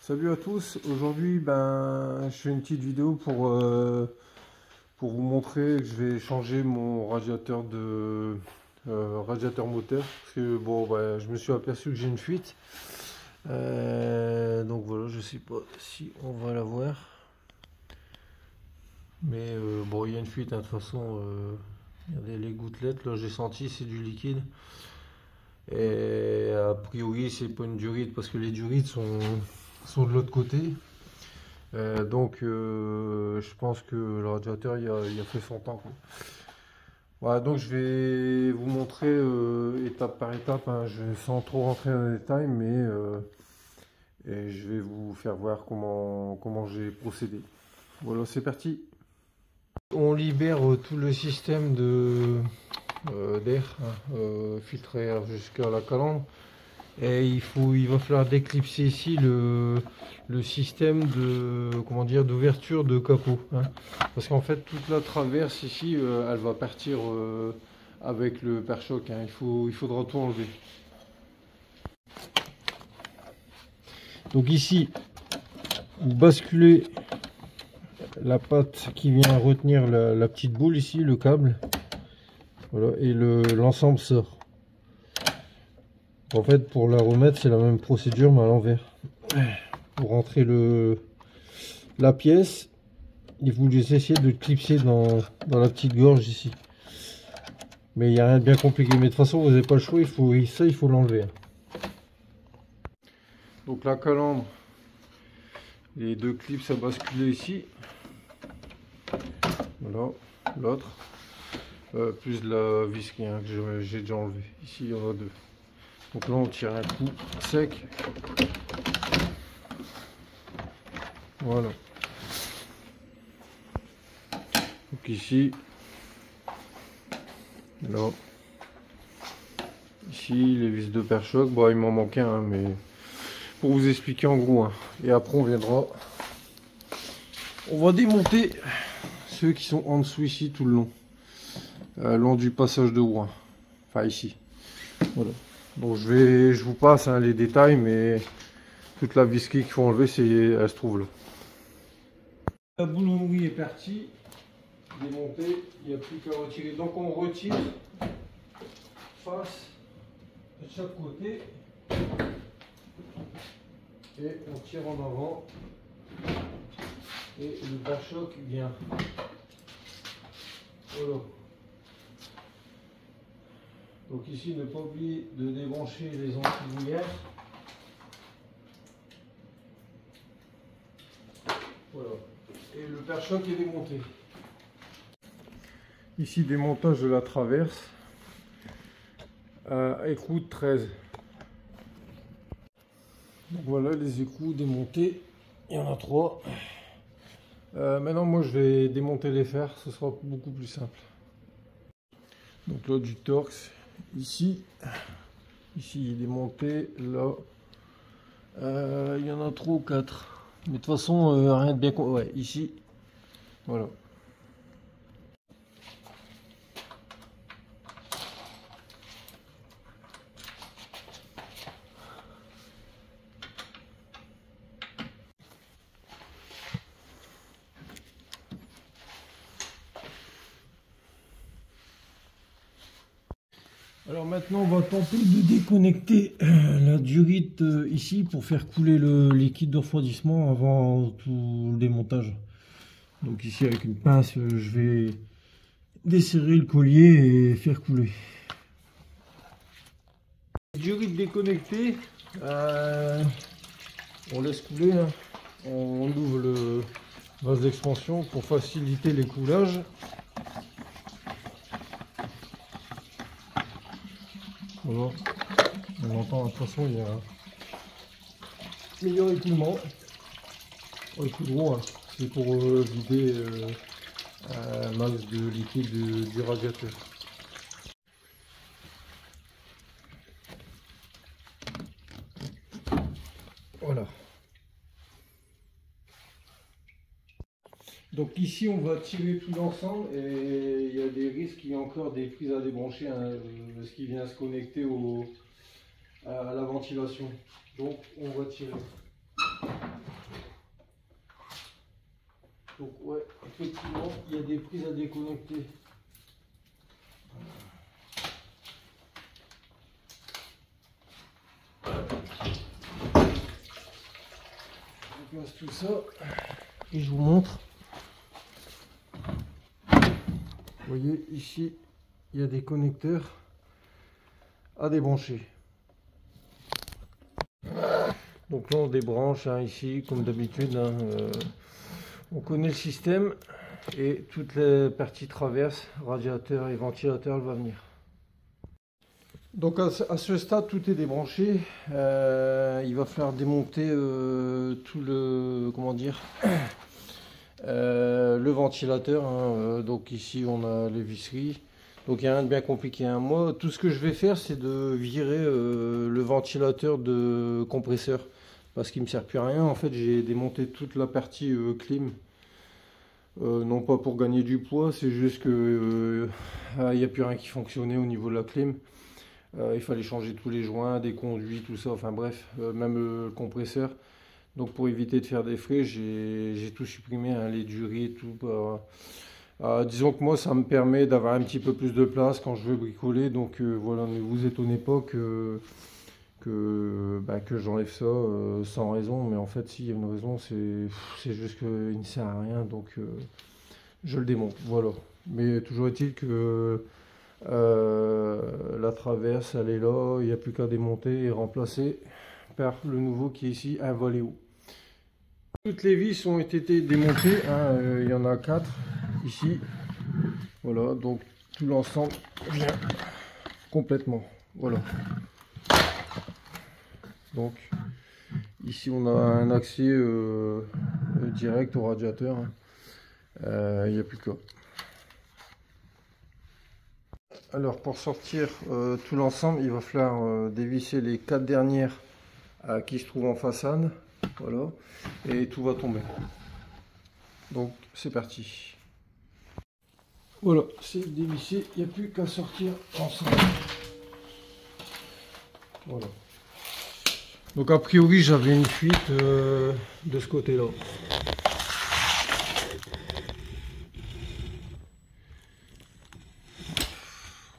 Salut à tous, aujourd'hui je fais une petite vidéo pour vous montrer que je vais changer mon radiateur radiateur moteur parce que je me suis aperçu que j'ai une fuite. Donc voilà, je sais pas si on va la voir, mais il y a une fuite, hein, de toute façon. Regardez les gouttelettes, là j'ai senti c'est du liquide, et a priori c'est pas une durite parce que les durites sont de l'autre côté. Je pense que le radiateur il a fait son temps, quoi. Voilà, donc je vais vous montrer étape par étape, hein, sans trop rentrer dans les détails, mais et je vais vous faire voir comment j'ai procédé. Voilà, c'est parti. On libère tout le système d'air, hein, filtré air jusqu'à la calandre. Et il va falloir déclipser ici le système d'ouverture de capot, hein. Parce qu'en fait toute la traverse ici, elle va partir avec le pare-choc, hein. Il faudra tout enlever. Donc ici, vous basculez la patte qui vient retenir la petite boule ici, le câble, voilà, et l'ensemble sort. En fait, pour la remettre, c'est la même procédure, mais à l'envers. Pour rentrer la pièce, et vous essayez de clipser dans la petite gorge ici. Mais il n'y a rien de bien compliqué. Mais de toute façon, vous n'avez pas le choix, il faut l'enlever. Donc la calandre, les deux clips à basculer ici. Voilà, l'autre. Plus la vis que j'ai déjà enlevé. Ici, il y en a deux. Donc là, on tire un coup sec. Voilà. Donc ici, là, ici les vis de pare-choc. Il m'en manquait un, mais pour vous expliquer en gros, hein. Et après, on va démonter ceux qui sont en dessous ici tout le long, long du passage de roue. Enfin ici. Voilà. Donc je vous passe, hein, les détails, mais toute la vis qu'il faut enlever, elle se trouve là. La boulonnerie est partie, démontée, il n'y a plus qu'à retirer. Donc on retire face de chaque côté et on tire en avant et le pare-choc vient. Voilà. Donc ici, ne pas oublier de débrancher les anti-brouillères. Voilà. Et le pare-choc est démonté. Ici, démontage de la traverse. Écrou de 13. Donc voilà les écrous démontés. Il y en a 3. Maintenant, moi, je vais démonter les fers. Ce sera beaucoup plus simple. Donc là, du torx. Ici, il est démonté. Là, il y en a 3 ou 4. Mais de toute façon, rien de bien. Ouais, ici, voilà. Alors maintenant, on va tenter de déconnecter la durite ici pour faire couler le liquide de refroidissement avant tout le démontage. Donc ici, avec une pince, je vais desserrer le collier et faire couler. Durite déconnectée, on laisse couler, hein. On ouvre le vase d'expansion pour faciliter l'écoulage. Voilà. On entend, de toute façon, il y a un meilleur écoulement. Écoulement, hein. C'est pour vider un max de liquide du radiateur. Voilà. Donc ici, on va tirer tout l'ensemble et il y a des risques qu'il y ait encore des prises à débrancher, hein, ce qui vient se connecter à la ventilation. Donc on va tirer. Donc ouais, effectivement, il y a des prises à déconnecter. Je place tout ça et je vous montre. Vous voyez ici, il y a des connecteurs à débrancher. Donc là on débranche hein, ici comme d'habitude. Hein, on connaît le système et toute la partie traverse, radiateur et ventilateur, elle va venir. Donc à ce stade tout est débranché. Il va falloir démonter tout le comment dire le ventilateur. Hein, donc ici on a les visseries. Donc il n'y a rien de bien compliqué. Hein. Moi tout ce que je vais faire c'est de virer le ventilateur de compresseur. Parce qu'il ne me sert plus à rien. En fait j'ai démonté toute la partie clim. Non pas pour gagner du poids, c'est juste que il n'y a plus rien qui fonctionnait au niveau de la clim. Il fallait changer tous les joints, des conduits, tout ça, enfin bref, même le compresseur. Donc pour éviter de faire des frais, j'ai tout supprimé, hein, les durées, tout. Disons que moi ça me permet d'avoir un petit peu plus de place quand je veux bricoler. Donc voilà, ne vous étonnez pas que j'enlève ça sans raison, mais en fait s'il y a une raison, c'est juste qu'il ne sert à rien, donc je le démonte, voilà. Mais toujours est-il que la traverse elle est là, il n'y a plus qu'à démonter et remplacer par le nouveau qui est ici, un Valeo. Toutes les vis ont été démontées, hein, il y en a 4 ici, voilà, donc tout l'ensemble vient complètement, voilà. Donc ici on a un accès direct au radiateur, hein. Il n'y a plus qu'à. Alors pour sortir tout l'ensemble, il va falloir dévisser les 4 dernières qui se trouvent en façade, voilà, et tout va tomber. Donc c'est parti. Voilà, c'est dévissé, il n'y a plus qu'à sortir ensemble. Voilà. Donc a priori j'avais une fuite de ce côté-là.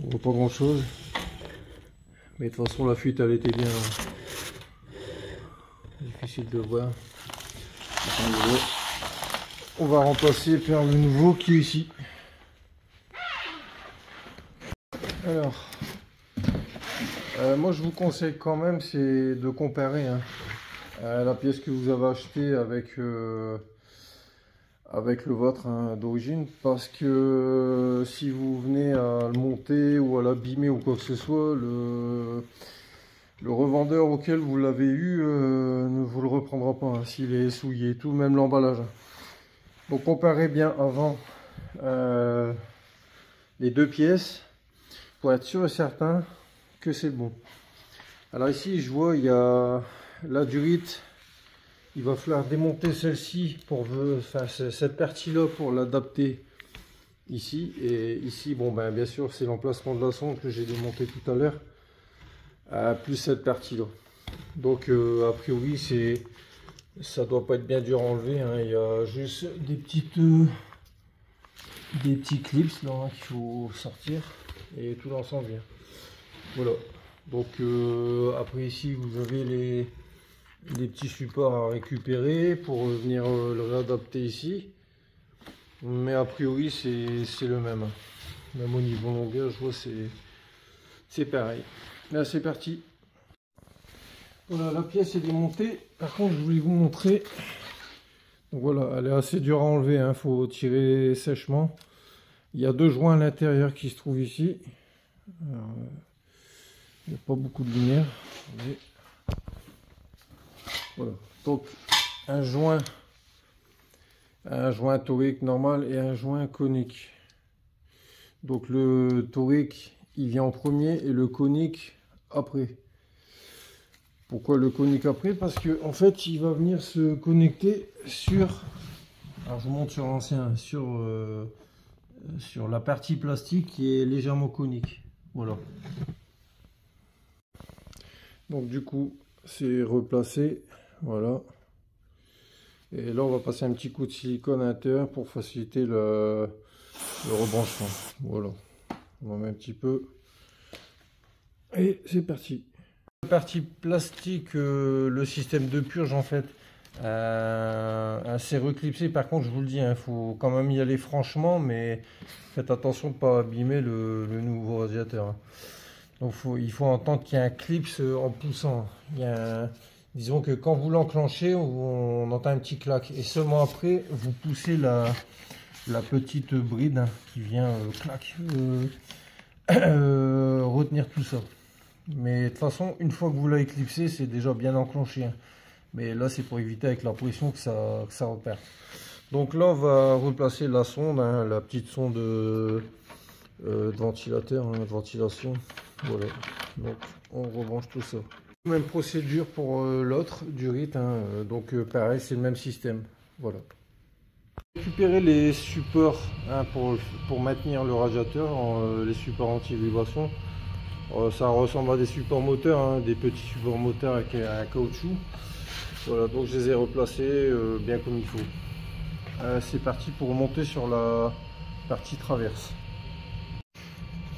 On voit pas grand chose. Mais de toute façon la fuite elle était bien difficile de voir. On va remplacer par le nouveau qui est ici. Alors moi je vous conseille quand même c'est de comparer hein, la pièce que vous avez achetée avec le vôtre hein, d'origine, parce que si vous venez à le monter ou à l'abîmer ou quoi que ce soit, le revendeur auquel vous l'avez eu ne vous le reprendra pas hein, s'il est souillé et tout, même l'emballage. Donc comparez bien avant les deux pièces pour être sûr et certain que c'est bon. Alors ici je vois il y a la durite, il va falloir démonter celle-ci pour cette partie là pour l'adapter ici, et ici bon ben bien sûr c'est l'emplacement de la sonde que j'ai démonté tout à l'heure, plus cette partie là. Donc a priori ça doit pas être bien dur à enlever hein. Il y a juste des petits clips là hein, qu'il faut sortir et tout l'ensemble vient. Voilà, donc après ici vous avez les petits supports à récupérer pour venir le réadapter ici, mais a priori c'est le même, même au niveau longueur je vois c'est pareil. Là c'est parti. Voilà, la pièce est démontée. Par contre je voulais vous montrer, donc voilà, elle est assez dure à enlever hein, faut tirer sèchement. Il y a 2 joints à l'intérieur qui se trouvent ici. Alors, il n'y a pas beaucoup de lumière, mais voilà. Donc un joint torique normal et un joint conique. Donc le torique il vient en premier et le conique après. Pourquoi le conique après? Parce que en fait il va venir se connecter sur, alors je vous montre sur l'ancien, sur la partie plastique qui est légèrement conique. Voilà. Donc du coup c'est replacé, voilà. Et là, on va passer un petit coup de silicone à l'intérieur pour faciliter le rebranchement. Voilà. On en met un petit peu. Et c'est parti. La partie plastique, le système de purge en fait, assez reclipsé. Par contre, je vous le dis, il faut quand même y aller franchement, mais faites attention de ne pas abîmer le nouveau radiateur. Hein. Donc il faut entendre qu'il y a un clips en poussant. Disons que quand vous l'enclenchez, on entend un petit clac. Et seulement après, vous poussez la petite bride hein, qui vient retenir tout ça. Mais de toute façon, une fois que vous l'avez clipsé, c'est déjà bien enclenché. Hein. Mais là, c'est pour éviter avec la pression que ça repère. Donc là, on va replacer la sonde, hein, la petite sonde de ventilateur, hein, de ventilation. Voilà. Donc, on rebranche tout ça. Même procédure pour l'autre, Durit. Hein, donc, pareil, c'est le même système. Voilà. Récupérer les supports hein, pour maintenir le radiateur, les supports anti-vibration. Ça ressemble à des supports moteurs, hein, des petits supports moteurs avec un caoutchouc. Voilà, donc je les ai replacés bien comme il faut. C'est parti pour monter sur la partie traverse.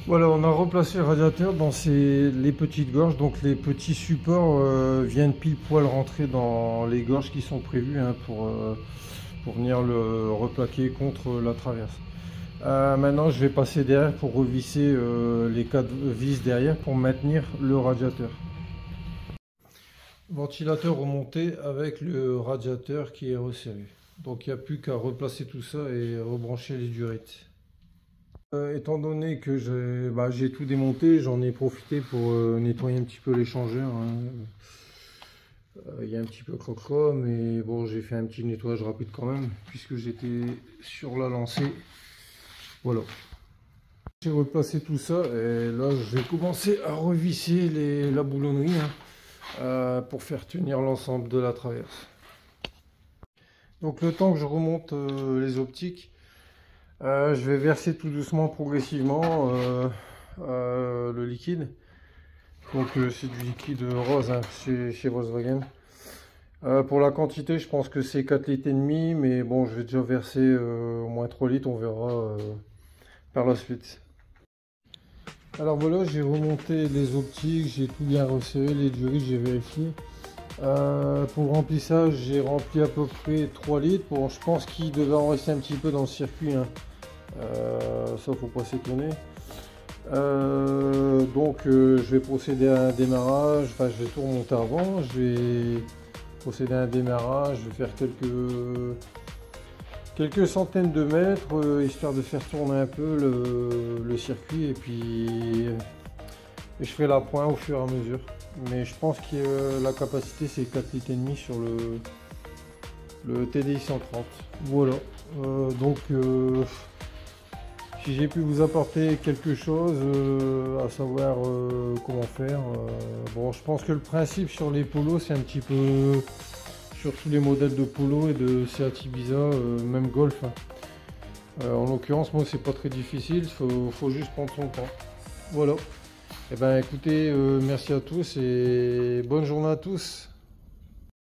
Voilà, on a replacé le radiateur dans les petites gorges. Donc les petits supports viennent pile poil rentrer dans les gorges qui sont prévues hein, pour venir le replaquer contre la traverse. Maintenant je vais passer derrière pour revisser les 4 vis derrière pour maintenir le radiateur. Ventilateur remonté avec le radiateur qui est resserré. Donc il n'y a plus qu'à replacer tout ça et rebrancher les durites. Étant donné que j'ai tout démonté, j'en ai profité pour nettoyer un petit peu l'échangeur. Hein. Il y a un petit peu croque-croc, mais bon j'ai fait un petit nettoyage rapide quand même puisque j'étais sur la lancée. Voilà. J'ai replacé tout ça et là je vais commencer à revisser la boulonnerie hein, pour faire tenir l'ensemble de la traverse. Donc le temps que je remonte les optiques, je vais verser tout doucement, progressivement le liquide. Donc c'est du liquide rose hein, chez Volkswagen. Pour la quantité, je pense que c'est 4,5 litres, mais bon, je vais déjà verser au moins 3 litres, on verra par la suite. Alors voilà, j'ai remonté les optiques, j'ai tout bien resserré, les durites, j'ai vérifié. Pour le remplissage, j'ai rempli à peu près 3 litres. Bon, je pense qu'il devait en rester un petit peu dans le circuit, hein. Ça, faut pas s'étonner. Donc, je vais procéder à un démarrage. Enfin, je vais tout remonter avant. Je vais procéder à un démarrage. Je vais faire quelques centaines de mètres, histoire de faire tourner un peu le circuit. Et puis, je ferai la pointe au fur et à mesure. Mais je pense que la capacité c'est 4,5 litres sur le TDI 130. Voilà. Donc si j'ai pu vous apporter quelque chose, à savoir comment faire. Bon, je pense que le principe sur les polos c'est un petit peu sur tous les modèles de polo et de Seat Ibiza, même Golf. Hein. En l'occurrence, moi c'est pas très difficile, faut juste prendre son temps. Voilà. Eh ben écoutez, merci à tous et bonne journée à tous.